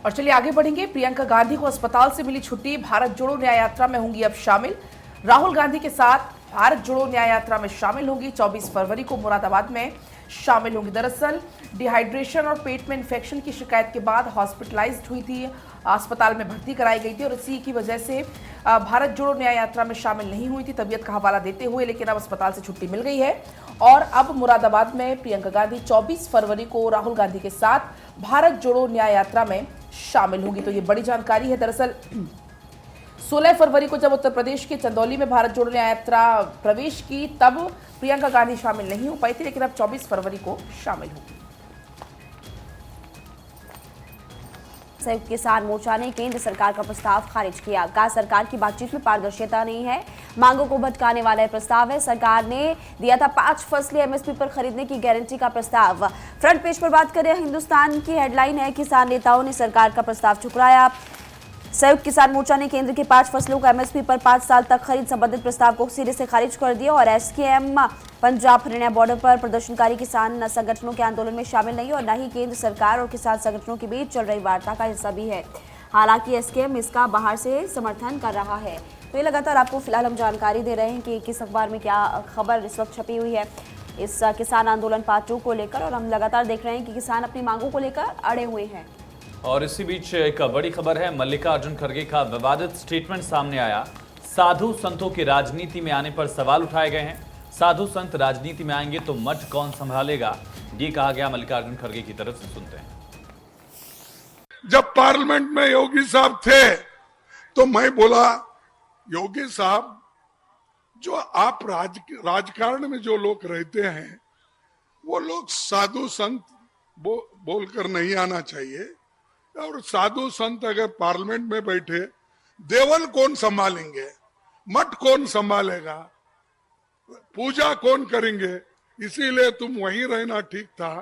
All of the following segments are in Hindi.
और चलिए आगे बढ़ेंगे। प्रियंका गांधी को अस्पताल से मिली छुट्टी, भारत जोड़ो न्याय यात्रा में होंगी अब शामिल। राहुल गांधी के साथ भारत जोड़ो न्याय यात्रा में शामिल होंगी। 24 फरवरी को मुरादाबाद में शामिल होंगी। दरअसल डिहाइड्रेशन और पेट में इन्फेक्शन की शिकायत के बाद हॉस्पिटलाइज्ड हुई थी, अस्पताल में भर्ती कराई गई थी और इसी की वजह से भारत जोड़ो न्याय यात्रा में शामिल नहीं हुई थी तबीयत का हवाला देते हुए, लेकिन अब अस्पताल से छुट्टी मिल गई है और अब मुरादाबाद में प्रियंका गांधी 24 फरवरी को राहुल गांधी के साथ भारत जोड़ो न्याय यात्रा में शामिल होगी। तो ये बड़ी जानकारी है। दरअसल 16 फरवरी को जब उत्तर प्रदेश के चंदौली में भारत जोड़ो न्याय यात्रा प्रवेश की तब प्रियंका गांधी शामिल नहीं हो पाई थी, लेकिन अब 24 फरवरी को शामिल होगी। संयुक्त किसान मोर्चा ने केंद्र सरकार का प्रस्ताव खारिज किया। कहा सरकार की बातचीत में पारदर्शिता नहीं है, मांगों को भटकाने वाला प्रस्ताव है। सरकार ने दिया था 5 फसली एमएसपी पर खरीदने की गारंटी का प्रस्ताव। फ्रंट पेज पर बात करें, हिंदुस्तान की हेडलाइन है किसान नेताओं ने सरकार का प्रस्ताव ठुकराया। संयुक्त किसान मोर्चा ने केंद्र के 5 फसलों का एमएसपी पर 5 साल तक खरीद संबंधित प्रस्ताव को सिरे से खारिज कर दिया और एसकेएम पंजाब हरियाणा बॉर्डर पर प्रदर्शनकारी किसान संगठनों के आंदोलन में शामिल नहीं और न ही केंद्र सरकार और किसान संगठनों के बीच चल रही वार्ता का हिस्सा भी है। हालांकि एसकेएम इसका बाहर से समर्थन कर रहा है। तो ये लगातार आपको फिलहाल हम जानकारी दे रहे हैं कि किस अखबार में क्या खबर इस वक्त छपी हुई है इस किसान आंदोलन पार्ट 2 को लेकर, और हम लगातार देख रहे हैं कि किसान अपनी मांगों को लेकर अड़े हुए हैं। और इसी बीच एक बड़ी खबर है, मल्लिकार्जुन खड़गे का विवादित स्टेटमेंट सामने आया। साधु संतों की राजनीति में आने पर सवाल उठाए गए हैं। साधु संत राजनीति में आएंगे तो मठ कौन संभालेगा, ये कहा गया मल्लिकार्जुन खड़गे की तरफ से। सुनते हैं। जब पार्लियामेंट में योगी साहब थे तो मैं बोला, योगी साहब जो आप राजकारण में जो लोग रहते हैं वो लोग साधु संत बोलकर नहीं आना चाहिए, और साधु संत अगर पार्लियामेंट में बैठे, देवल कौन संभालेंगे, मठ कौन संभालेगा, पूजा कौन करेंगे, इसीलिए तुम वहीं रहना ठीक था,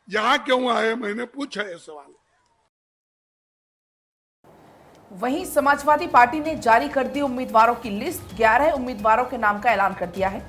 यहां क्यों आए, मैंने पूछा ये सवाल। वहीं समाजवादी पार्टी ने जारी कर दी उम्मीदवारों की लिस्ट। 11 उम्मीदवारों के नाम का ऐलान कर दिया है।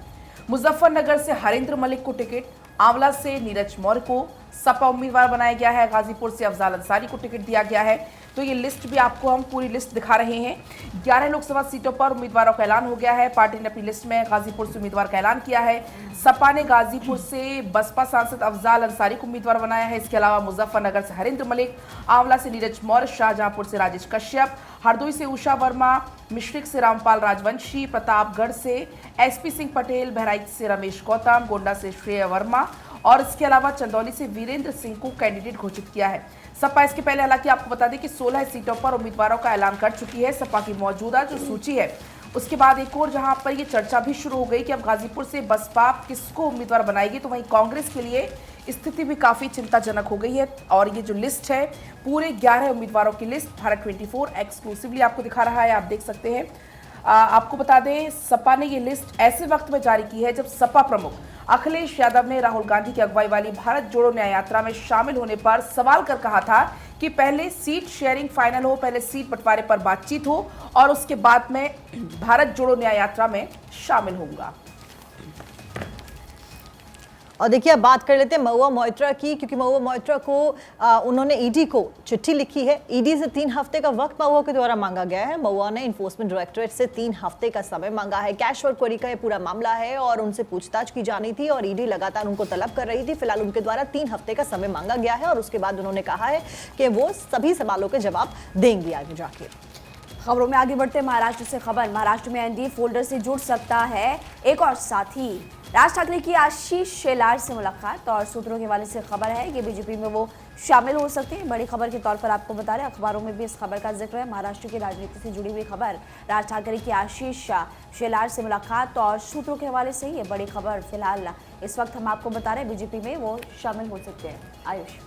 मुजफ्फरनगर से हरेंद्र मलिक को टिकट, आंवला से नीरज मौर्य को सपा उम्मीदवार बनाया गया है, गाजीपुर से अफजाल अंसारी को टिकट दिया गया है। तो ये लिस्ट भी आपको हम पूरी लिस्ट दिखा रहे हैं। 11 लोकसभा सीटों पर उम्मीदवारों का ऐलान हो गया है। पार्टी ने अपनी लिस्ट में गाजीपुर से उम्मीदवार का ऐलान किया है। सपा ने गाजीपुर से बसपा सांसद अफजाल अंसारी को उम्मीदवार बनाया है। इसके अलावा मुजफ्फरनगर से हरेंद्र मलिक, आंवला से नीरज मौर्य, शाहजहांपुर से राजेश कश्यप, हरदोई से उषा वर्मा, मिश्रिक से रामपाल राजवंशी, प्रतापगढ़ से एसपी सिंह पटेल, बहराइच से रमेश गौतम, गोंडा से श्रेय वर्मा और इसके अलावा चंदौली से वीरेंद्र सिंह को कैंडिडेट घोषित किया है। सपा इसके पहले हालांकि आपको बता दें कि 16 सीटों पर उम्मीदवारों का ऐलान कर चुकी है। सपा की मौजूदा जो सूची है उसके बाद एक और जहां पर ये चर्चा भी शुरू हो गई कि अब गाजीपुर से बसपा किसको उम्मीदवार बनाएगी, तो वहीं कांग्रेस के लिए स्थिति भी काफी चिंताजनक हो गई है। और ये जो लिस्ट है, पूरे 11 उम्मीदवारों की लिस्ट भारत 24 एक्सक्लूसिवली आपको दिखा रहा है, आप देख सकते हैं। आपको बता दें, सपा ने ये लिस्ट ऐसे वक्त में जारी की है जब सपा प्रमुख अखिलेश यादव ने राहुल गांधी की अगुवाई वाली भारत जोड़ो न्याय यात्रा में शामिल होने पर सवाल कर कहा था कि पहले सीट शेयरिंग फाइनल हो, पहले सीट बंटवारे पर बातचीत हो और उसके बाद में भारत जोड़ो न्याय यात्रा में शामिल होऊंगा। और देखिए अब बात कर लेते हैं महुआ मोइत्रा की, क्योंकि महुआ मोइत्रा को उन्होंने ईडी को चिट्ठी लिखी है। ईडी से 3 हफ्ते का वक्त महुआ के द्वारा मांगा गया है। महुआ ने इन्फोर्समेंट डायरेक्टरेट से 3 हफ्ते का समय मांगा है। कैश और क्वेरी का ये पूरा मामला है और उनसे पूछताछ की जानी थी और ईडी लगातार उनको तलब कर रही थी। फिलहाल उनके द्वारा 3 हफ्ते का समय मांगा गया है और उसके बाद उन्होंने कहा है कि वो सभी सवालों के जवाब देंगी आगे जाके। खबरों में आगे बढ़ते महाराष्ट्र से खबर। महाराष्ट्र में एनडीए फोल्डर से जुड़ सकता है एक और साथी। राज ठाकरे की आशीष शेलार से मुलाकात और सूत्रों के हवाले से खबर है कि बीजेपी में वो शामिल हो सकते हैं। बड़ी खबर के तौर पर आपको बता रहे हैं, अखबारों में भी इस खबर का जिक्र है। महाराष्ट्र की राजनीति से जुड़ी हुई खबर, राज ठाकरे की आशीष शेलार से मुलाकात और सूत्रों के हवाले से ये बड़ी खबर फिलहाल इस वक्त हम आपको बता रहे हैं, बीजेपी में वो शामिल हो सकते हैं। आयुष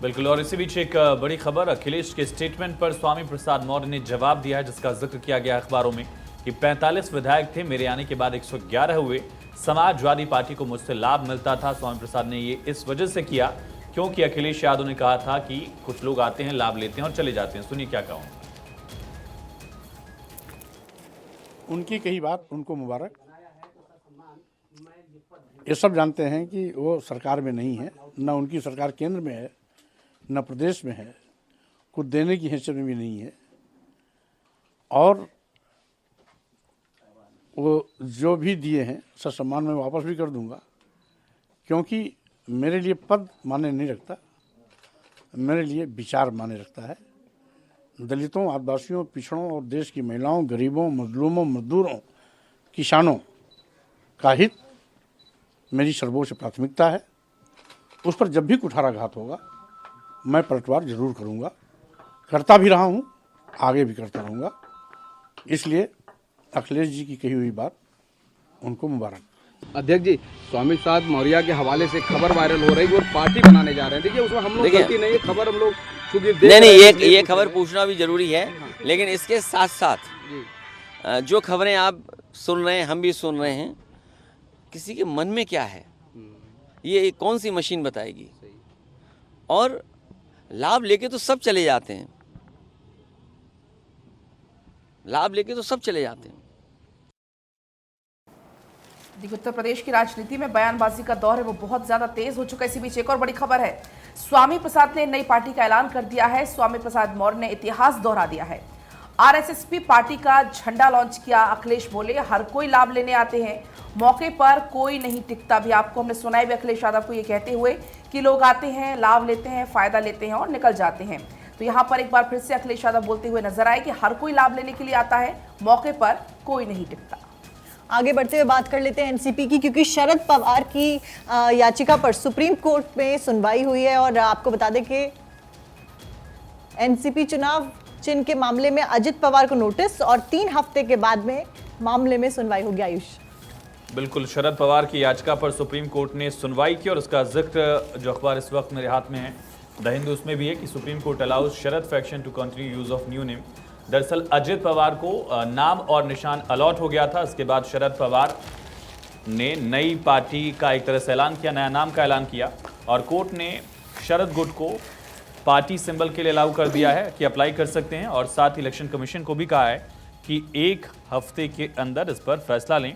बिल्कुल। और इसी बीच एक बड़ी खबर, अखिलेश के स्टेटमेंट पर स्वामी प्रसाद मौर्य ने जवाब दिया है, जिसका जिक्र किया गया अखबारों में कि 45 विधायक थे, मेरे आने के बाद 111 हुए। समाजवादी पार्टी को मुझसे लाभ मिलता था। स्वामी प्रसाद ने ये इस वजह से किया क्योंकि अखिलेश यादव ने कहा था कि कुछ लोग आते हैं, लाभ लेते हैं और चले जाते हैं। सुनिए क्या कहा उनकी कही बात उनको मुबारक। ये सब जानते हैं कि वो सरकार में नहीं है, न उनकी सरकार केंद्र में है न प्रदेश में है। कुछ देने की हैसियत में भी नहीं है। और वो जो भी दिए हैं ससम्मान में वापस भी कर दूंगा, क्योंकि मेरे लिए पद माने नहीं रखता, मेरे लिए विचार माने रखता है। दलितों, आदिवासियों, पिछड़ों और देश की महिलाओं, गरीबों, मजलूमों, मजदूरों, किसानों का हित मेरी सर्वोच्च प्राथमिकता है। उस पर जब भी कुठाराघात होगा मैं पलटवार जरूर करूंगा, करता भी रहा हूं, आगे भी करता रहूंगा। इसलिए अखिलेश जी की कही हुई बात उनको मुबारक। अध्यक्ष जी, स्वामी प्रसाद मौर्य के हवाले से खबर वायरल हो रही है, वो पार्टी बनाने जा रहे हैं। देखिए उसमें हम लोग गलती नहीं है, खबर हम लोग नहीं, ये खबर पूछना भी जरूरी है, लेकिन इसके साथ साथ जो खबरें आप सुन रहे हैं, हम भी सुन रहे हैं, किसी के मन में क्या है ये कौन सी मशीन बताएगी। और लाभ लेके तो सब चले जाते हैं, लाभ लेके तो सब चले जाते हैं। देखिए, उत्तर प्रदेश की राजनीति में बयानबाजी का दौर है वो बहुत ज्यादा तेज हो चुका है। इसी बीच एक और बड़ी खबर है, स्वामी प्रसाद ने नई पार्टी का ऐलान कर दिया है। स्वामी प्रसाद मौर्य ने इतिहास दोहरा दिया है। आरएसएसपी पार्टी का झंडा लॉन्च किया। अखिलेश बोले हर कोई लाभ लेने आते हैं, मौके पर कोई नहीं टिकता। भी आपको हमने सुना है भी अखिलेश यादव को ये कहते हुए कि लोग आते हैं, लाभ लेते हैं, फायदा लेते हैं और निकल जाते हैं। तो यहाँ पर एक बार फिर से अखिलेश यादव बोलते हुए नजर आए कि हर कोई लाभ लेने के लिए आता है, मौके पर कोई नहीं टिकता। आगे बढ़ते हुए बात कर लेते हैं एनसीपी की, क्योंकि शरद पवार की याचिका पर सुप्रीम कोर्ट में सुनवाई हुई है। और आपको बता दें कि एनसीपी चुनाव चिन्ह के मामले में अजित पवार को नोटिस और 3 हफ्ते के बाद में मामले में सुनवाई होगी। आयुष, बिल्कुल, शरद पवार की याचिका पर सुप्रीम कोर्ट ने सुनवाई की और उसका जिक्र जो अखबार इस वक्त मेरे हाथ में है द हिंदू, उसमें भी है कि Supreme Court allows Sharad faction to continue use of new name. दरअसल अजित पवार को नाम और निशान अलॉट हो गया था। इसके बाद शरद पवार ने नई पार्टी का एक तरह से ऐलान किया, नया नाम का ऐलान किया और कोर्ट ने शरद गुट को पार्टी सिंबल के लिए अलाउ कर दिया है कि अप्लाई कर सकते हैं। और साथ ही इलेक्शन कमीशन को भी कहा है कि 1 हफ्ते के अंदर इस पर फैसला लें।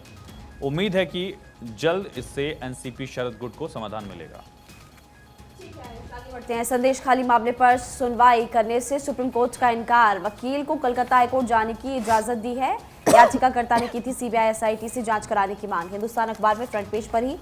उम्मीद है कि जल्द इससे एनसीपी शरद गुट को समाधान मिलेगा। बढ़ते हैं, संदेश खाली मामले पर सुनवाई करने से सुप्रीम कोर्ट का इनकार। वकील को कोलकाता हाईकोर्ट जाने की इजाजत दी है। याचिकाकर्ता ने की थी सीबीआई एसआईटी से जांच कराने की मांग। हिंदुस्तान अखबार में फ्रंट पेज पर ही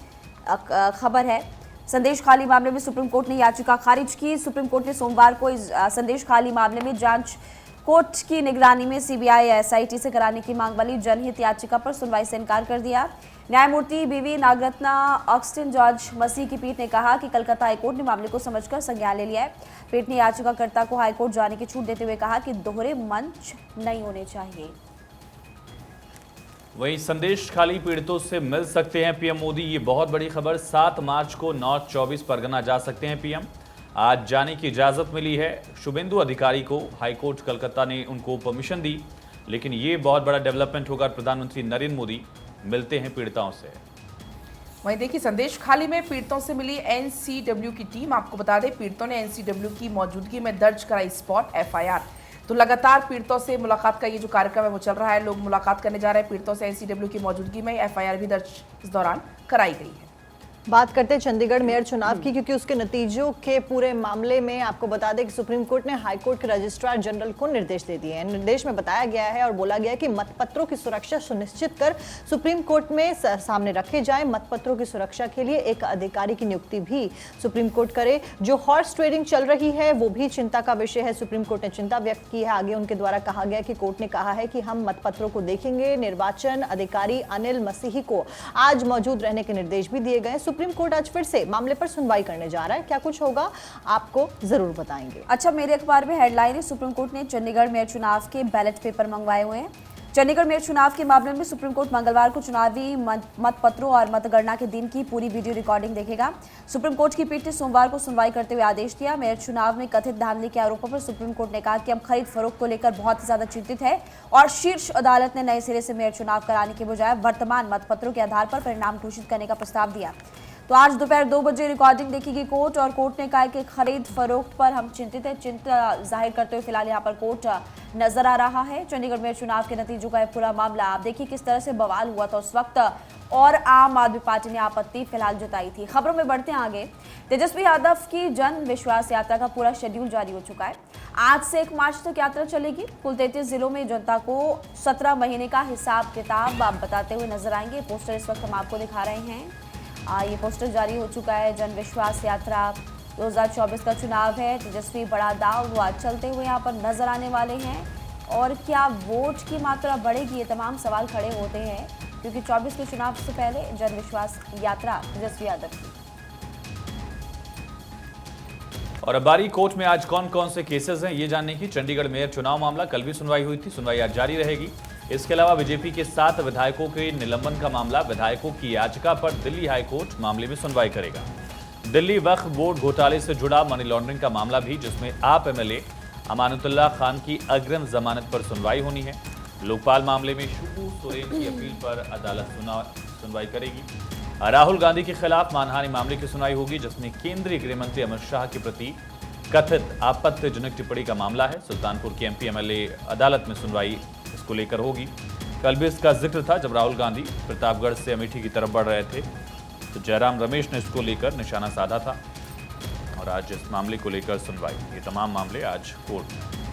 खबर है। संदेश खाली मामले में सुप्रीम कोर्ट ने याचिका खारिज की। सुप्रीम कोर्ट ने सोमवार को इस संदेश खाली मामले में जांच कोर्ट की निगरानी में सीबीआई एसआईटी से कराने की मांग वाली जनहित याचिका पर सुनवाई से इनकार कर दिया। न्यायमूर्ति बीवी नागरत्ना ऑक्स्टिन जॉर्ज मसीह की पीठ ने कहा कि कलकत्ता हाईकोर्ट ने मामले को समझकर संज्ञान ले लिया है। पीठ ने याचिकाकर्ता को हाईकोर्ट जाने की छूट देते हुए कहा कि दोहरे मंच नहीं होने चाहिए। वहीं संदेश खाली पीड़ितों से मिल सकते हैं पीएम मोदी, ये बहुत बड़ी खबर। 7 मार्च को नॉर्थ 24 परगना जा सकते हैं पीएम। आज जाने की इजाजत मिली है शुभेंदु अधिकारी को। हाईकोर्ट कलकत्ता ने उनको परमिशन दी, लेकिन ये बहुत बड़ा डेवलपमेंट होगा। प्रधानमंत्री नरेंद्र मोदी मिलते हैं पीड़िताओं से। वहीं देखिए, संदेश खाली में पीड़ितों से मिली एनसीडब्ल्यू की टीम। आपको बता दें, पीड़ितों ने एनसीडब्ल्यू की मौजूदगी में दर्ज कराई स्पॉट एफआईआर। तो लगातार पीड़ितों से मुलाकात का ये जो कार्यक्रम है वो चल रहा है। लोग मुलाकात करने जा रहे हैं पीड़ितों से। एनसीडब्ल्यू की मौजूदगी में एफआईआर भी दर्ज इस दौरान कराई गई है। बात करते हैं चंडीगढ़ मेयर चुनाव की, क्योंकि उसके नतीजों के पूरे मामले में आपको बता दें कि सुप्रीम कोर्ट ने हाईकोर्ट के रजिस्ट्रार जनरल को निर्देश दे दिए हैं। निर्देश में बताया गया है और बोला गया है कि मतपत्रों की सुरक्षा सुनिश्चित कर सुप्रीम कोर्ट में सामने रखे जाएं। मतपत्रों की सुरक्षा के लिए एक अधिकारी की नियुक्ति भी सुप्रीम कोर्ट करे। जो हॉर्स ट्रेडिंग चल रही है वो भी चिंता का विषय है। सुप्रीम कोर्ट ने चिंता व्यक्त की है। आगे उनके द्वारा कहा गया कि कोर्ट ने कहा है कि हम मतपत्रों को देखेंगे। निर्वाचन अधिकारी अनिल मसीही को आज मौजूद रहने के निर्देश भी दिए गए। सुप्रीम कोर्ट आज फिर से मामले पर सुनवाई करने जा रहा है। क्या कुछ होगा आपको जरूर बताएंगे। अच्छा, मेरे अखबार में हेडलाइन है, सुप्रीम कोर्ट ने चंडीगढ़ मेयर चुनाव के बैलेट पेपर मंगवाए हुए हैं। चंडीगढ़ मेयर चुनाव के मामले में सुप्रीम कोर्ट मंगलवार को चुनावी मतपत्रों और मतगणना के दिन की पूरी वीडियो रिकॉर्डिंग देखेगा। सुप्रीम कोर्ट की पीठ ने सोमवार को सुनवाई करते हुए आदेश दिया। मेयर चुनाव में कथित धांधली के आरोपों पर सुप्रीम कोर्ट ने कहा कि हम खरीद फरोख्त को लेकर बहुत ज्यादा चिंतित है और शीर्ष अदालत ने नए सिरे से मेयर चुनाव कराने के बजाय वर्तमान मतपत्रों के आधार पर परिणाम घोषित करने का प्रस्ताव दिया। तो आज दोपहर 2 बजे रिकॉर्डिंग देखेगी कोर्ट और कोर्ट ने कहा कि खरीद फरोख्त पर हम चिंतित हैं। चिंता जाहिर करते हुए फिलहाल यहाँ पर कोर्ट नजर आ रहा है। चंडीगढ़ में चुनाव के नतीजों का पूरा मामला आप देखिए किस तरह से बवाल हुआ था उस वक्त, और आम आदमी पार्टी ने आपत्ति फिलहाल जताई थी। खबरों में बढ़ते हैं आगे। तेजस्वी यादव की जन विश्वास यात्रा का पूरा शेड्यूल जारी हो चुका है। आज से 1 मार्च तक यात्रा चलेगी। कुल 33 जिलों में जनता को 17 महीने का हिसाब किताब आप बताते हुए नजर आएंगे। पोस्टर इस वक्त हम आपको दिखा रहे हैं। ये पोस्टर जारी हो चुका है। जन विश्वास यात्रा 2024 का चुनाव है। तेजस्वी बड़ा दाव आज चलते हुए यहाँ पर नजर आने वाले हैं। और क्या वोट की मात्रा बढ़ेगी, ये तमाम सवाल खड़े होते हैं, क्योंकि 24 के चुनाव से पहले जन विश्वास यात्रा तेजस्वी यादव की। और अब बारी कोर्ट में आज कौन कौन से केसेस हैं ये जानने की। चंडीगढ़ मेयर चुनाव मामला, कल भी सुनवाई हुई थी, सुनवाई आज जारी रहेगी। इसके अलावा बीजेपी के 7 विधायकों के निलंबन का मामला, विधायकों की याचिका पर दिल्ली हाईकोर्ट मामले में सुनवाई करेगा। दिल्ली वक्फ बोर्ड घोटाले से जुड़ा मनी लॉन्ड्रिंग का मामला भी, जिसमें आप एमएलए अमानुल्लाह खान की अग्रिम जमानत पर सुनवाई होनी है। लोकपाल मामले में शिबू सोरेन की अपील पर अदालत सुनवाई करेगी। राहुल गांधी के खिलाफ मानहानि मामले की सुनवाई होगी, जिसमें केंद्रीय गृह मंत्री अमित शाह के प्रति कथित आपत्तिजनक टिप्पणी का मामला है। सुल्तानपुर के एमपी एमएलए अदालत में सुनवाई इसको लेकर होगी। कल भी इसका जिक्र था जब राहुल गांधी प्रतापगढ़ से अमेठी की तरफ बढ़ रहे थे, तो जयराम रमेश ने इसको लेकर निशाना साधा था। और आज इस मामले को लेकर सुनवाई, ये तमाम मामले आज कोर्ट में।